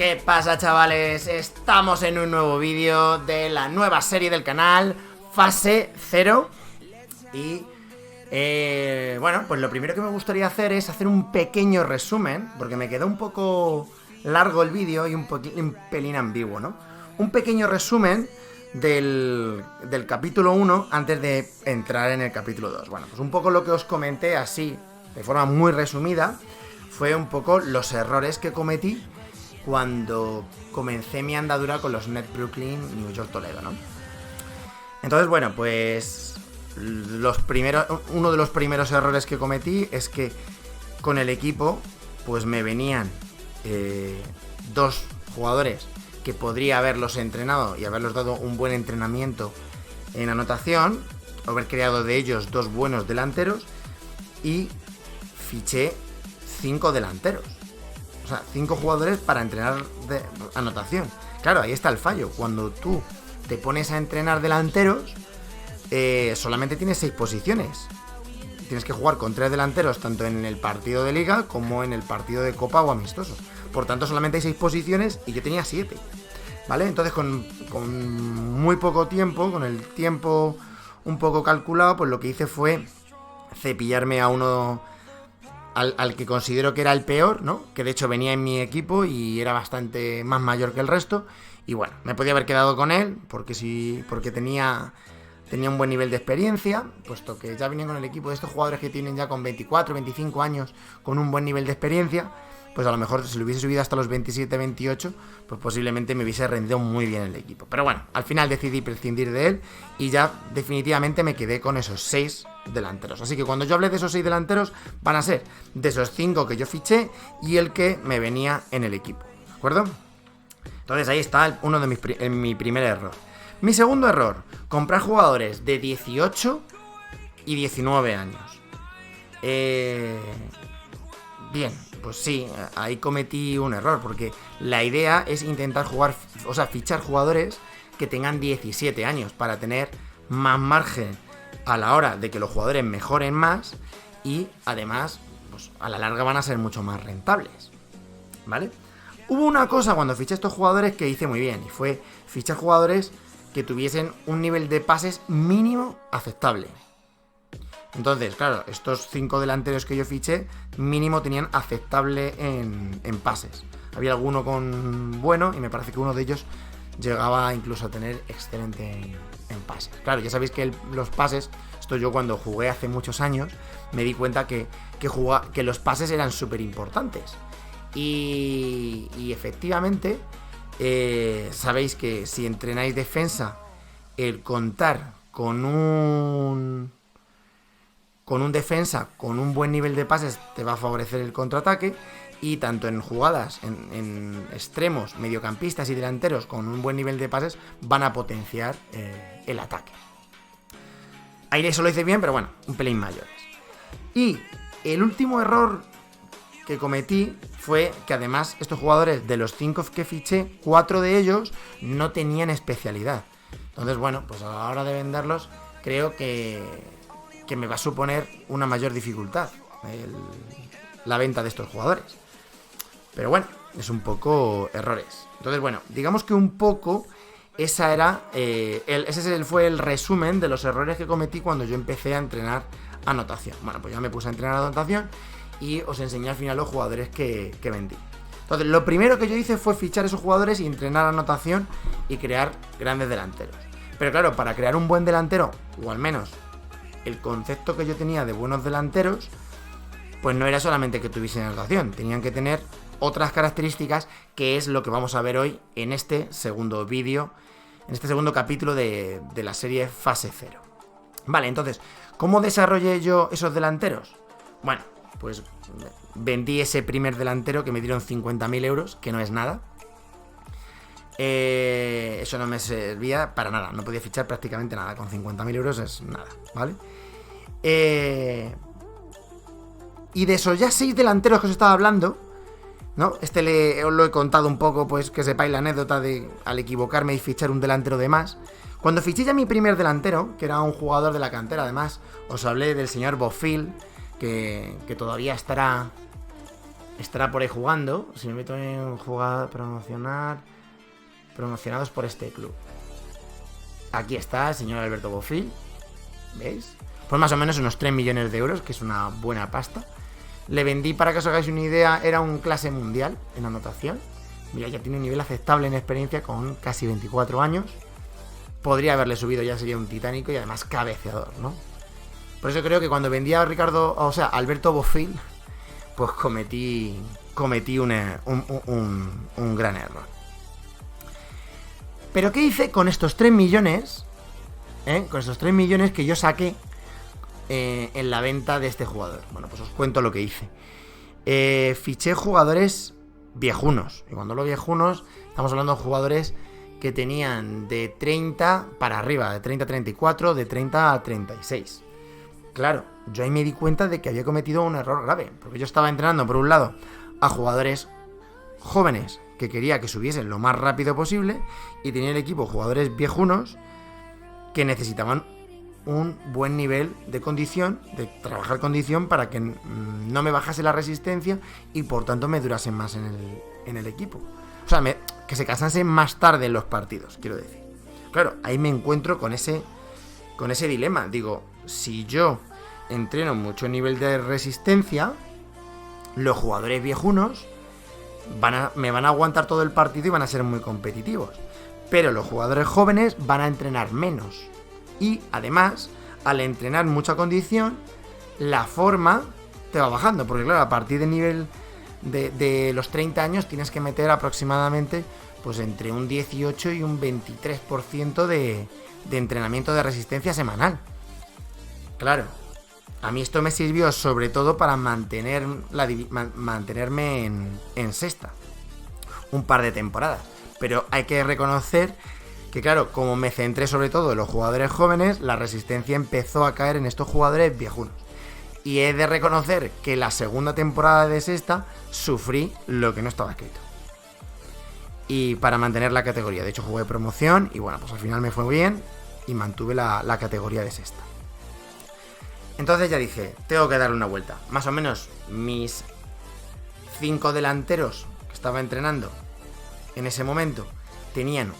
¿Qué pasa, chavales? Estamos en un nuevo vídeo de la nueva serie del canal, Fase 0. Y bueno, pues lo primero que me gustaría hacer es hacer un pequeño resumen, porque me quedó un poco largo el vídeo y un pelín ambiguo, ¿no? Un pequeño resumen del capítulo 1 antes de entrar en el capítulo 2. Bueno, pues un poco lo que os comenté así, de forma muy resumida, fue un poco los errores que cometí cuando comencé mi andadura con los Nets Brooklyn New York Toledo, ¿no? Entonces, bueno, pues uno de los primeros errores que cometí es que con el equipo pues me venían dos jugadores que podría haberlos entrenado y haberlos dado un buen entrenamiento en anotación, haber creado de ellos dos buenos delanteros, y fiché 5 delanteros. O sea, 5 jugadores para entrenar de anotación. Claro, ahí está el fallo. Cuando tú te pones a entrenar delanteros, solamente tienes 6 posiciones. Tienes que jugar con 3 delanteros tanto en el partido de liga como en el partido de copa o amistoso. Por tanto, solamente hay 6 posiciones y yo tenía 7. ¿Vale? Entonces, con muy poco tiempo, con el tiempo un poco calculado, pues lo que hice fue cepillarme a uno al que considero que era el peor, ¿no? Que de hecho venía en mi equipo y era bastante más mayor que el resto. Y bueno, me podía haber quedado con él porque tenía un buen nivel de experiencia, puesto que ya venían con el equipo de estos jugadores que tienen ya con 24, 25 años, con un buen nivel de experiencia. Pues a lo mejor si lo hubiese subido hasta los 27, 28, pues posiblemente me hubiese rendido muy bien el equipo. Pero bueno, al final decidí prescindir de él y ya definitivamente me quedé con esos 6 delanteros. Así que cuando yo hablé de esos 6 delanteros, van a ser de esos 5 que yo fiché y el que me venía en el equipo, ¿de acuerdo? Entonces ahí está uno de mi primer error. Mi segundo error, comprar jugadores de 18 y 19 años. Bien, pues sí, ahí cometí un error, porque la idea es intentar fichar jugadores que tengan 17 años para tener más margen a la hora de que los jugadores mejoren más y además, pues a la larga van a ser mucho más rentables, ¿vale? Hubo una cosa cuando fiché estos jugadores que hice muy bien, y fue fichar jugadores que tuviesen un nivel de pases mínimo aceptable. Entonces, claro, estos 5 delanteros que yo fiché, mínimo tenían aceptable en pases. Había alguno con bueno, y me parece que uno de ellos llegaba incluso a tener excelente en pases. Claro, ya sabéis que los pases, esto yo cuando jugué hace muchos años, me di cuenta que los pases eran súper importantes. Y efectivamente, sabéis que si entrenáis defensa, el contar con un defensa con un buen nivel de pases te va a favorecer el contraataque, y tanto en jugadas, en extremos, mediocampistas y delanteros con un buen nivel de pases van a potenciar el ataque. Ahí eso lo hice bien, pero bueno, un pelín mayores. Y el último error que cometí fue que además estos jugadores, de los 5 que fiché, 4 de ellos no tenían especialidad. Entonces, bueno, pues a la hora de venderlos creo que me va a suponer una mayor dificultad la venta de estos jugadores. Pero bueno, es un poco errores. Entonces, bueno, digamos que un poco ese fue el resumen de los errores que cometí cuando yo empecé a entrenar anotación. Bueno, pues ya me puse a entrenar anotación y os enseñé al final los jugadores que vendí. Entonces, lo primero que yo hice fue fichar esos jugadores y entrenar anotación y crear grandes delanteros. Pero claro, para crear un buen delantero, o al menos el concepto que yo tenía de buenos delanteros, pues no era solamente que tuviesen anotación, tenían que tener otras características, que es lo que vamos a ver hoy en este segundo vídeo, en este segundo capítulo de la serie Fase 0. Vale, entonces, ¿cómo desarrollé yo esos delanteros? Bueno, pues vendí ese primer delantero que me dieron 50.000 euros, que no es nada. Eso no me servía para nada, no podía fichar prácticamente nada, con 50.000 euros es nada, ¿vale? Y de esos ya 6 delanteros que os estaba hablando, ¿no? Os lo he contado un poco, pues que sepáis la anécdota de al equivocarme y fichar un delantero de más. Cuando fiché ya mi primer delantero, que era un jugador de la cantera, además, os hablé del señor Bofill, que todavía estará estará por ahí jugando. Si me meto en jugar, promocionados por este club. Aquí está el señor Alberto Bofill. ¿Veis? Pues más o menos unos 3 millones de euros, que es una buena pasta. Le vendí, para que os hagáis una idea, era un clase mundial en anotación. Mira, ya tiene un nivel aceptable en experiencia con casi 24 años. Podría haberle subido, ya sería un titánico y además cabeceador, ¿no? Por eso creo que cuando vendí a Alberto Bofill, pues cometí un gran error. Pero ¿qué hice con estos 3 millones? Con estos 3 millones que yo saqué en la venta de este jugador. Bueno, pues os cuento lo que hice. Fiché jugadores viejunos. Y cuando hablo viejunos, estamos hablando de jugadores que tenían de 30 para arriba, de 30 a 34, de 30 a 36. Claro, yo ahí me di cuenta de que había cometido un error grave, porque yo estaba entrenando, por un lado, a jugadores jóvenes que quería que subiesen lo más rápido posible, y tenía el equipo jugadores viejunos que necesitaban un buen nivel de condición, de trabajar condición, para que no me bajase la resistencia y por tanto me durasen más en el equipo. O sea, que se cansasen más tarde en los partidos, quiero decir. Claro, ahí me encuentro con ese dilema. Digo, si yo entreno mucho nivel de resistencia, los jugadores viejunos me van a aguantar todo el partido y van a ser muy competitivos. Pero los jugadores jóvenes van a entrenar menos. Y además, al entrenar mucha condición, la forma te va bajando. Porque claro, a partir del nivel de los 30 años tienes que meter aproximadamente pues entre un 18 y un 23% de entrenamiento de resistencia semanal. Claro, a mí esto me sirvió sobre todo para mantenerme en sexta un par de temporadas. Pero hay que reconocer que, claro, como me centré sobre todo en los jugadores jóvenes, la resistencia empezó a caer en estos jugadores viejunos. Y he de reconocer que la segunda temporada de sexta sufrí lo que no estaba escrito. Y para mantener la categoría, de hecho jugué promoción y bueno, pues al final me fue bien y mantuve la categoría de sexta. Entonces ya dije, tengo que darle una vuelta. Más o menos mis 5 delanteros que estaba entrenando en ese momento tenían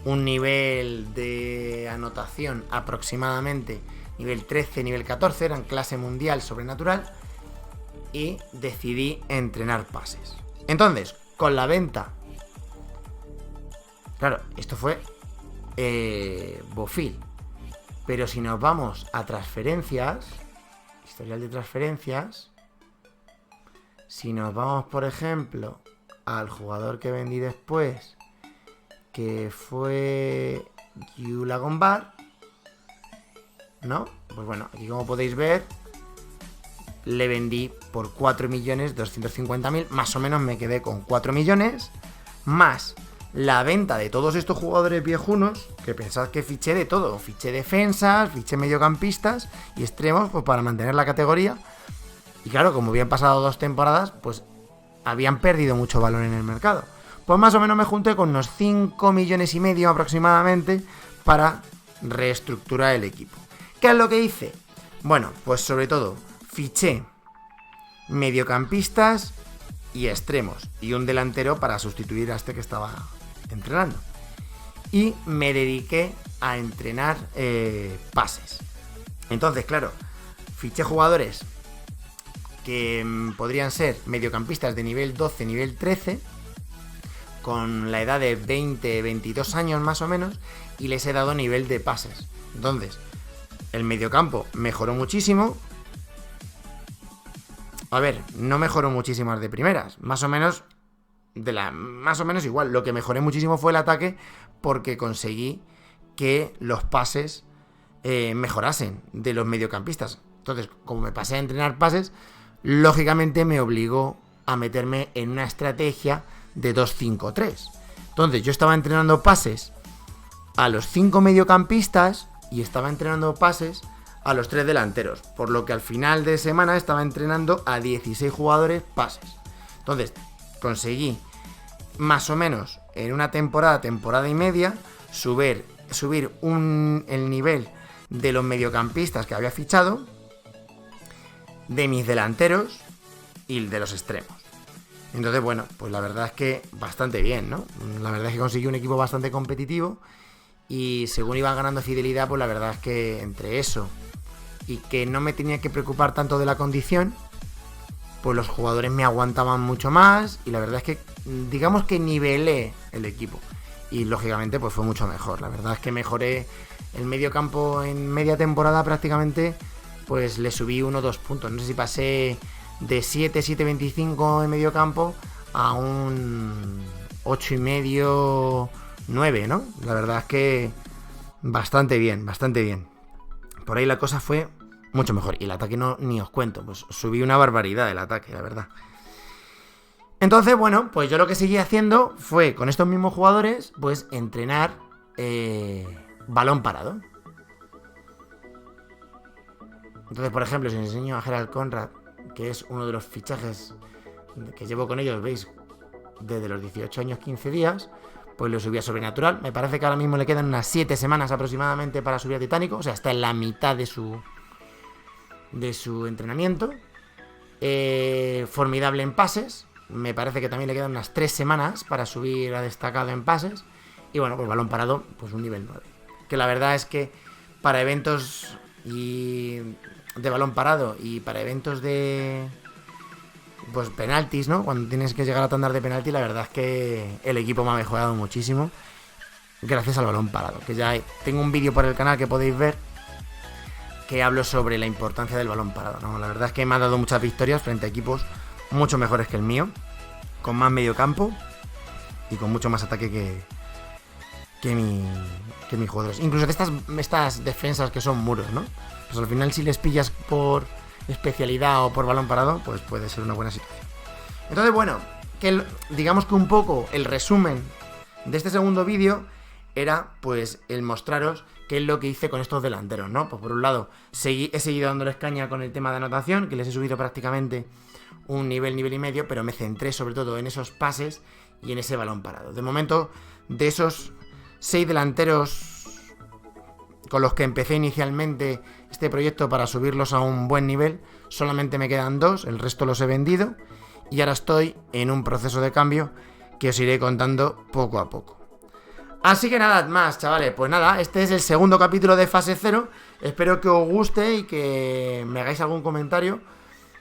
un nivel de anotación aproximadamente nivel 13, nivel 14, eran clase mundial sobrenatural, y decidí entrenar pases. Entonces, con la venta, claro, esto fue Bofill, pero si nos vamos a transferencias, historial de transferencias, si nos vamos por ejemplo al jugador que vendí después, que fue Gyula Gombar, ¿no? Pues bueno, aquí como podéis ver, le vendí por 4.250.000, más o menos me quedé con 4 millones, más la venta de todos estos jugadores viejunos, que pensad que fiché de todo, fiché defensas, fiché mediocampistas y extremos, pues para mantener la categoría. Y claro, como habían pasado 2 temporadas, pues habían perdido mucho valor en el mercado. Pues más o menos me junté con unos 5 millones y medio aproximadamente para reestructurar el equipo. ¿Qué es lo que hice? Bueno, pues sobre todo fiché mediocampistas y extremos y un delantero para sustituir a este que estaba entrenando. Y me dediqué a entrenar pases. Entonces, claro, fiché jugadores que podrían ser mediocampistas de nivel 12, nivel 13, con la edad de 20, 22 años más o menos, y les he dado nivel de pases. Entonces, el mediocampo mejoró muchísimo. A ver, no mejoró muchísimas de primeras, más o menos igual. Lo que mejoré muchísimo fue el ataque, porque conseguí que los pases mejorasen de los mediocampistas. Entonces, como me pasé a entrenar pases, lógicamente me obligó a meterme en una estrategia de 2-5-3. Entonces yo estaba entrenando pases a los 5 mediocampistas y estaba entrenando pases a los 3 delanteros, por lo que al final de semana estaba entrenando a 16 jugadores pases. Entonces conseguí más o menos en una temporada y media subir el nivel de los mediocampistas que había fichado, de mis delanteros y de los extremos. Entonces, bueno, pues la verdad es que bastante bien, ¿no? La verdad es que conseguí un equipo bastante competitivo y según iba ganando fidelidad, pues la verdad es que entre eso y que no me tenía que preocupar tanto de la condición, pues los jugadores me aguantaban mucho más y la verdad es que digamos que nivelé el equipo y lógicamente pues fue mucho mejor. La verdad es que mejoré el medio campo en media temporada prácticamente, pues le subí 1 o 2 puntos. No sé si pasé de 7,25 en medio campo a un 8,5, 9, ¿no? La verdad es que bastante bien, bastante bien. Por ahí la cosa fue mucho mejor. Y el ataque no, ni os cuento, pues subí una barbaridad el ataque, la verdad. Entonces, bueno, pues yo lo que seguí haciendo fue, con estos mismos jugadores, pues entrenar balón parado. Entonces, por ejemplo, si os enseño a Gerald Conrad, que es uno de los fichajes que llevo con ellos, veis, desde los 18 años 15 días, pues lo subí a Sobrenatural. Me parece que ahora mismo le quedan unas 7 semanas aproximadamente para subir a Titánico, o sea, está en la mitad de su entrenamiento. Formidable en pases. Me parece que también le quedan unas 3 semanas para subir a destacado en pases. Y bueno, pues balón parado, pues un nivel 9. Que la verdad es que para eventos de balón parado y para eventos de pues penaltis, ¿no? Cuando tienes que llegar a tandar de penalti, la verdad es que el equipo me ha mejorado muchísimo gracias al balón parado. Que ya tengo un vídeo por el canal que podéis ver que hablo sobre la importancia del balón parado, ¿no? La verdad es que me ha dado muchas victorias frente a equipos mucho mejores que el mío, con más medio campo y con mucho más ataque que mis jugadores. Incluso de estas defensas que son muros, ¿no? Pues al final si les pillas por especialidad o por balón parado, pues puede ser una buena situación. Entonces, bueno, digamos que un poco el resumen de este segundo vídeo era pues el mostraros qué es lo que hice con estos delanteros, ¿no? Pues por un lado he seguido dándoles caña con el tema de anotación, que les he subido prácticamente un nivel y medio, pero me centré sobre todo en esos pases y en ese balón parado. De momento, de esos 6 delanteros con los que empecé inicialmente este proyecto para subirlos a un buen nivel, solamente me quedan 2, el resto los he vendido y ahora estoy en un proceso de cambio que os iré contando poco a poco. Así que nada más, chavales, pues nada, este es el segundo capítulo de fase 0, espero que os guste y que me hagáis algún comentario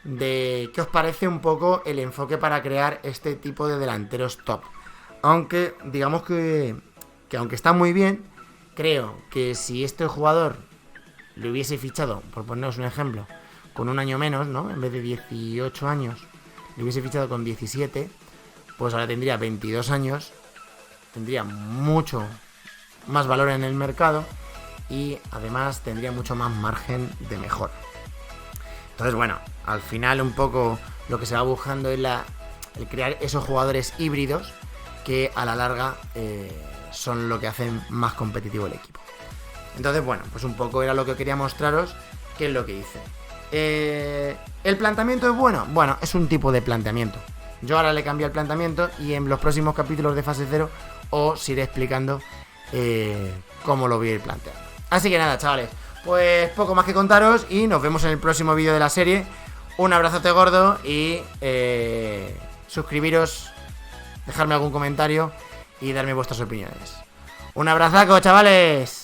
de qué os parece un poco el enfoque para crear este tipo de delanteros top. Aunque digamos que aunque está muy bien, creo que si este jugador le hubiese fichado, por poneros un ejemplo, con un año menos, ¿no? En vez de 18 años, le hubiese fichado con 17, pues ahora tendría 22 años, tendría mucho más valor en el mercado y además tendría mucho más margen de mejora. Entonces, bueno, al final un poco lo que se va buscando es el crear esos jugadores híbridos que a la larga son lo que hacen más competitivo el equipo. Entonces, bueno, pues un poco era lo que quería mostraros, qué es lo que hice. ¿El planteamiento es bueno? Bueno, es un tipo de planteamiento. Yo ahora le cambié el planteamiento y en los próximos capítulos de fase 0 os iré explicando cómo lo voy a ir planteando. Así que nada, chavales, pues poco más que contaros y nos vemos en el próximo vídeo de la serie. Un abrazote gordo y suscribiros, dejarme algún comentario y darme vuestras opiniones. Un abrazaco, chavales.